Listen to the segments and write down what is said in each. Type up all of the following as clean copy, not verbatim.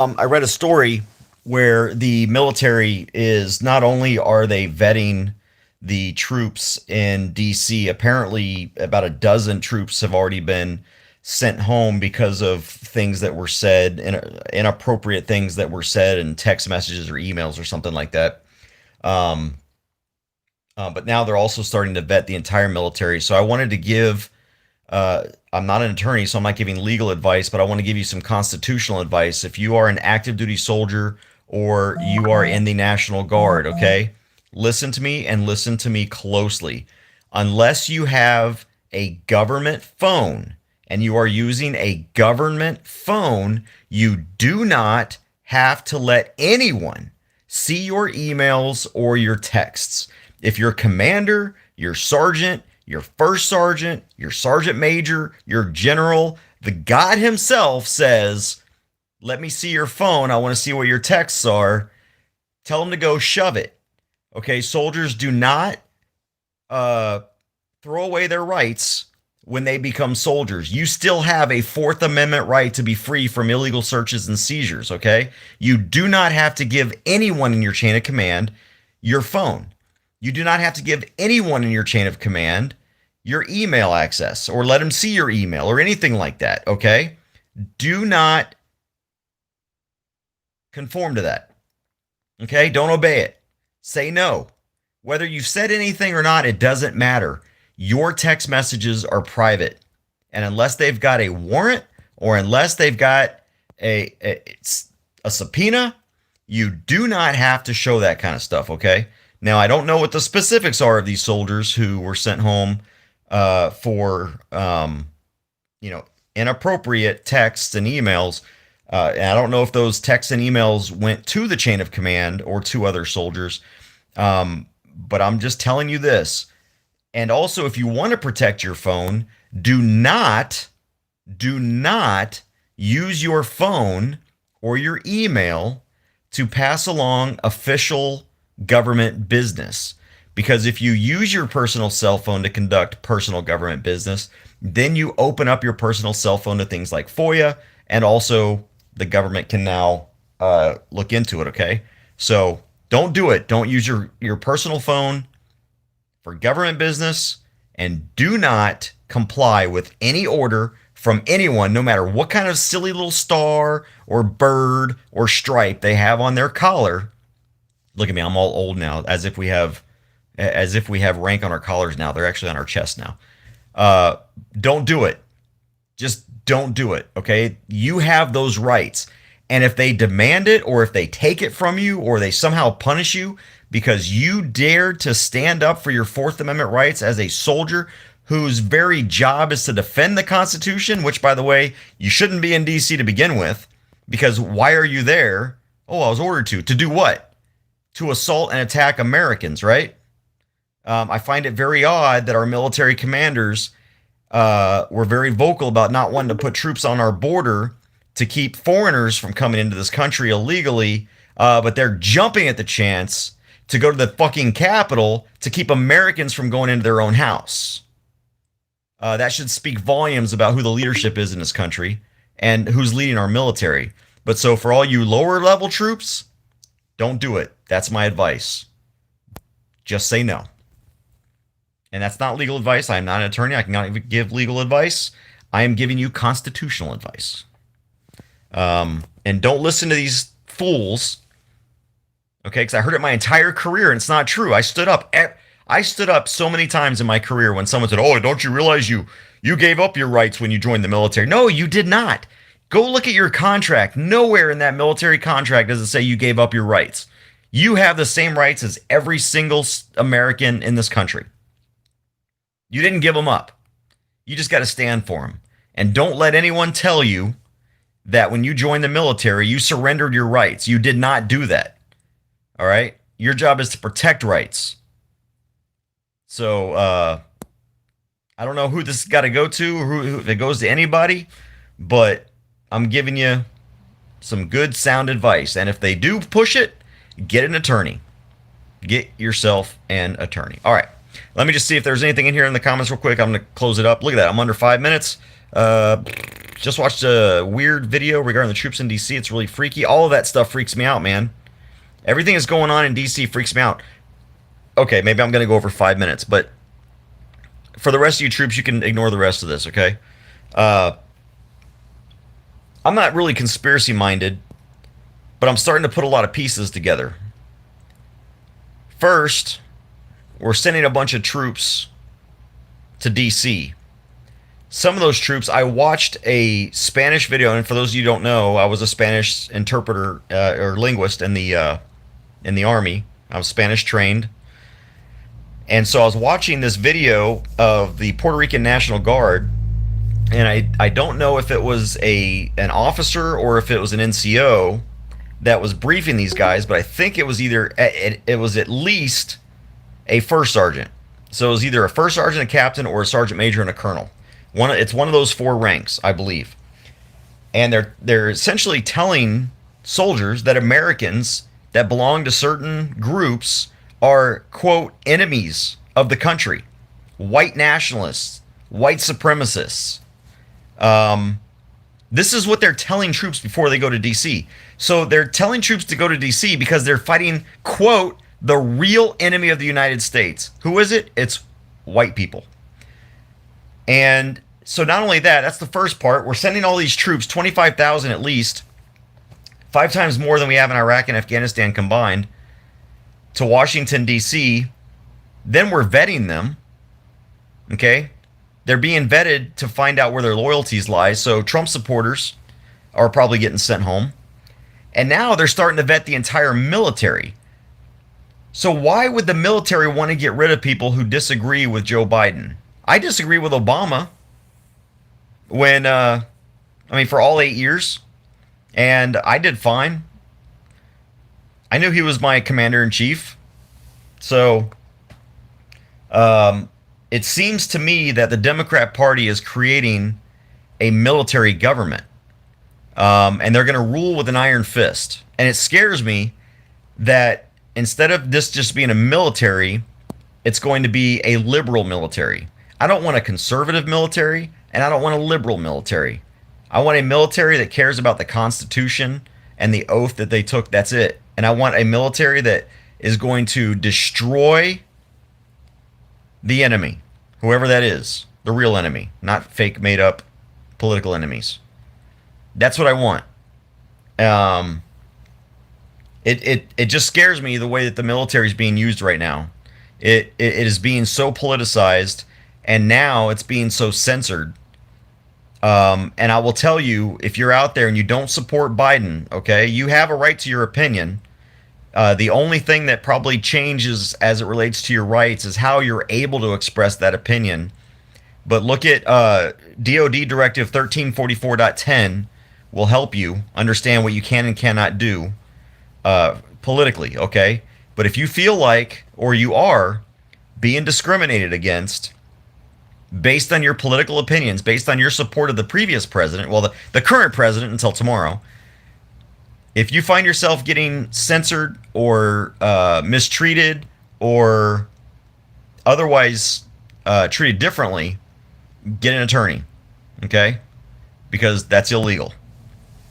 I read a story where the military is not only are they vetting the troops in DC, apparently about a dozen troops have already been sent home because of things that were said, inappropriate things that were said in text messages or emails or something like that. Um, but now they're also starting to vet the entire military. So I wanted to give I'm not an attorney, so I'm not giving legal advice, but I want to give you some constitutional advice. If you are an active duty soldier or you are in the National Guard, okay, listen to me and listen to me closely. Unless you have a government phone and you are using a government phone, you do not have to let anyone see your emails or your texts. If your commander, your sergeant, your first sergeant, your sergeant major, your general, the God himself says, let me see your phone. I want to see what your texts are. Tell them to go shove it. Okay, soldiers do not uh, throw away their rights when they become soldiers. You still have a Fourth Amendment right to be free from illegal searches and seizures, okay? You do not have to give anyone in your chain of command your phone. You do not have to give anyone in your chain of command your email access or let them see your email or anything like that, okay? Do not conform to that, okay? Don't obey it. Say no. Whether you've said anything or not, it doesn't matter. Your text messages are private. And unless they've got a warrant or unless they've got a subpoena, you do not have to show that kind of stuff, okay? Now, I don't know what the specifics are of these soldiers who were sent home for, inappropriate texts and emails. And I don't know if those texts and emails went to the chain of command or to other soldiers. But I'm just telling you this. And also, if you want to protect your phone, do not use your phone or your email to pass along official government business. Because if you use your personal cell phone to conduct personal government business, then you open up your personal cell phone to things like FOIA, and also the government can now look into it, okay? So don't do it. Don't use your personal phone for government business, and do not comply with any order from anyone, no matter what kind of silly little star or bird or stripe they have on their collar. Look at me, I'm all old now, as if we have rank on our collars now. They're actually on our chest now. Don't do it. Just don't do it, okay? You have those rights. And if they demand it, or if they take it from you, or they somehow punish you because you dared to stand up for your Fourth Amendment rights as a soldier whose very job is to defend the Constitution, which, by the way, you shouldn't be in D.C. to begin with, because why are you there? Oh, I was ordered to. To do what? To assault and attack Americans, right? I find it very odd that our military commanders were very vocal about not wanting to put troops on our border to keep foreigners from coming into this country illegally, but they're jumping at the chance to go to the fucking Capitol to keep Americans from going into their own house. That should speak volumes about who the leadership is in this country and who's leading our military. But so for all you lower level troops, don't do it. That's my advice. Just say no. And that's not legal advice. I am not an attorney. I cannot even give legal advice. I am giving you constitutional advice. And don't listen to these fools. Okay, because I heard it my entire career, and it's not true. I stood up so many times in my career when someone said, "Oh, don't you realize you gave up your rights when you joined the military?" No, you did not. Go look at your contract. Nowhere in that military contract does it say you gave up your rights. You have the same rights as every single American in this country. You didn't give them up. You just got to stand for them. And don't let anyone tell you that when you joined the military, you surrendered your rights. You did not do that. All right? Your job is to protect rights. So, I don't know who this has got to go to, or who if it goes to anybody, but I'm giving you some good sound advice. And if they do push it, get an attorney. Get yourself an attorney. All right. Let me just see if there's anything in here in the comments real quick. I'm going to close it up. Look at that. I'm under 5 minutes. just watched a weird video regarding the troops in DC. It's really freaky. All of that stuff freaks me out, man. Everything that's going on in DC freaks me out. Okay, maybe I'm going to go over 5 minutes, but for the rest of you troops, you can ignore the rest of this, okay? I'm not really conspiracy minded, but I'm starting to put a lot of pieces together. First, we're sending a bunch of troops to DC. Some of those troops, I watched a Spanish video, and for those of you who don't know, I was a Spanish interpreter or linguist in the Army. I was Spanish trained. And so I was watching this video of the Puerto Rican National Guard, and I don't know if it was an officer or if it was an NCO that was briefing these guys, but I think it was it was at least a first sergeant. So it was either a first sergeant, a captain, or a sergeant major and a colonel. It's one of those four ranks, I believe. And they're essentially telling soldiers that Americans that belong to certain groups are, quote, enemies of the country, white nationalists, white supremacists. This is what they're telling troops before they go to DC. So they're telling troops to go to DC because they're fighting, quote, the real enemy of the United States. Who is it? It's white people. And so not only that, that's the first part. We're sending all these troops, 25,000 at least, 5 times more than we have in Iraq and Afghanistan combined, to Washington, D.C. Then we're vetting them. Okay? They're being vetted to find out where their loyalties lie. So Trump supporters are probably getting sent home. And now they're starting to vet the entire military. So why would the military want to get rid of people who disagree with Joe Biden? I disagree with Obama for all 8 years. And I did fine. I knew he was my commander in chief. So it seems to me that the Democrat Party is creating a military government. And they're going to rule with an iron fist. And it scares me that instead of this just being a military, it's going to be a liberal military. I don't want a conservative military, and I don't want a liberal military. I want a military that cares about the Constitution and the oath that they took. That's it. And I want a military that is going to destroy the enemy, whoever that is, the real enemy, not fake made up political enemies. That's what I want. It just scares me the way that the military is being used right now. It is being so politicized, and now it's being so censored. And I will tell you, if you're out there and you don't support Biden, okay, you have a right to your opinion. The only thing that probably changes as it relates to your rights is how you're able to express that opinion. But look at DOD Directive 1344.10 will help you understand what you can and cannot do politically, okay? But if you feel like, or you are, being discriminated against based on your political opinions, based on your support of the previous president, well, the current president until tomorrow, if you find yourself getting censored or mistreated or otherwise treated differently, get an attorney, okay? Because that's illegal.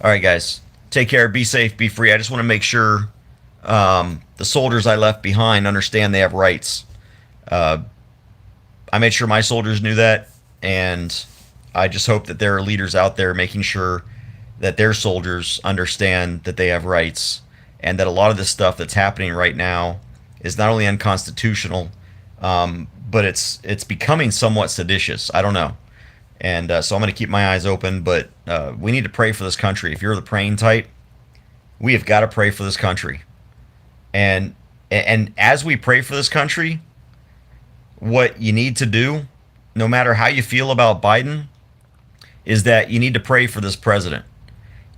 All right, guys. Take care. Be safe. Be free. I just want to make sure the soldiers I left behind understand they have rights. I made sure my soldiers knew that, and I just hope that there are leaders out there making sure that their soldiers understand that they have rights, and that a lot of this stuff that's happening right now is not only unconstitutional, but it's becoming somewhat seditious. I don't know. And so I'm going to keep my eyes open, but we need to pray for this country. If you're the praying type, we have got to pray for this country. And as we pray for this country, what you need to do, no matter how you feel about Biden, is that you need to pray for this president.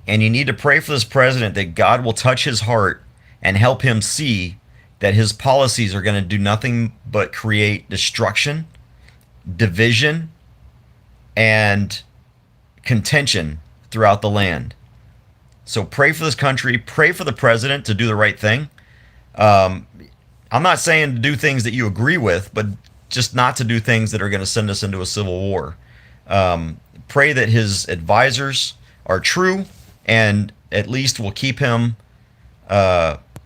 And you need to pray for this president that God will touch his heart and help him see that his policies are going to do nothing but create destruction, division, and contention throughout the land. So pray for this country, pray for the president to do the right thing. I'm not saying to do things that you agree with, but just not to do things that are going to send us into a civil war. pray that his advisors are true and at least will keep him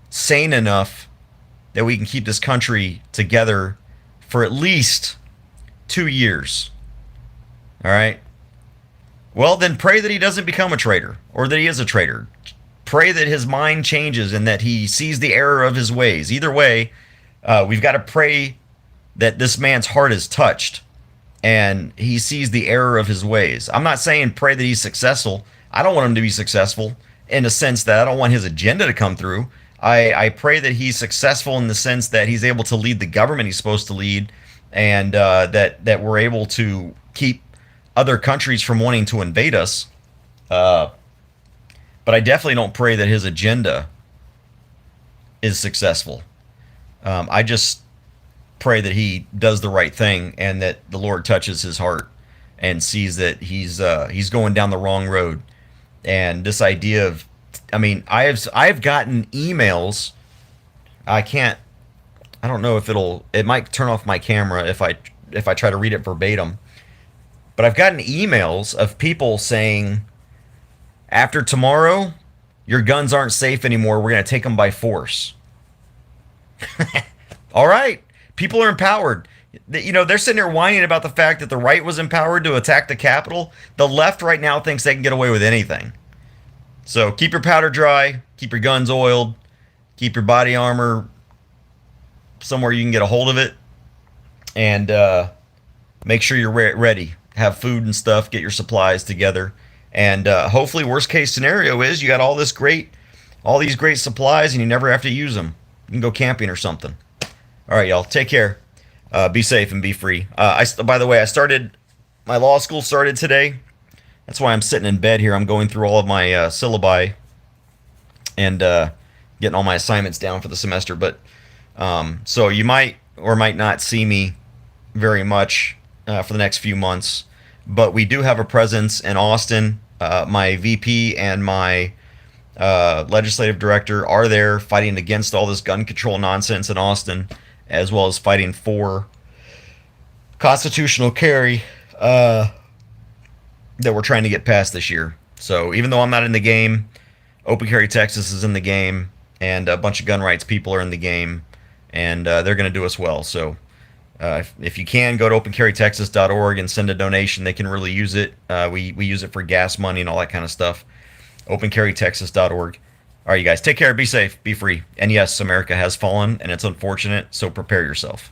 sane enough that we can keep this country together for at least 2 years. All right. Well, then pray that he doesn't become a traitor, or that he is a traitor. Pray that his mind changes and that he sees the error of his ways. Either way, we've got to pray that this man's heart is touched and he sees the error of his ways. I'm not saying pray that he's successful. I don't want him to be successful in the sense that I don't want his agenda to come through. I pray that he's successful in the sense that he's able to lead the government he's supposed to lead, and that we're able to keep other countries from wanting to invade us. But I definitely don't pray that his agenda is successful. I just pray that he does the right thing and that the Lord touches his heart and sees that he's going down the wrong road. And this idea of, I mean, I've gotten emails. I don't know if it might turn off my camera if I try to read it verbatim. But I've gotten emails of people saying, after tomorrow, your guns aren't safe anymore. We're going to take them by force. All right. People are empowered. They're sitting there whining about the fact that the right was empowered to attack the Capitol. The left right now thinks they can get away with anything. So keep your powder dry. Keep your guns oiled. Keep your body armor somewhere you can get a hold of it. And make sure you're ready. Have food and stuff. Get your supplies together. And hopefully, worst case scenario is you got all these great supplies and you never have to use them. You can go camping or something. All right, y'all. Take care. Be safe and be free. By the way, my law school started today. That's why I'm sitting in bed here. I'm going through all of my syllabi and getting all my assignments down for the semester. But so you might or might not see me very much for the next few months. But we do have a presence in Austin. My VP and my legislative director are there fighting against all this gun control nonsense in Austin, as well as fighting for constitutional carry that we're trying to get passed this year. So even though I'm not in the game, Open Carry Texas is in the game, and a bunch of gun rights people are in the game, and they're going to do us well. So if you can, go to opencarrytexas.org and send a donation. They can really use it. We use it for gas money and all that kind of stuff. opencarrytexas.org. All right, you guys, take care, be safe, be free. And yes, America has fallen, and it's unfortunate, so prepare yourself.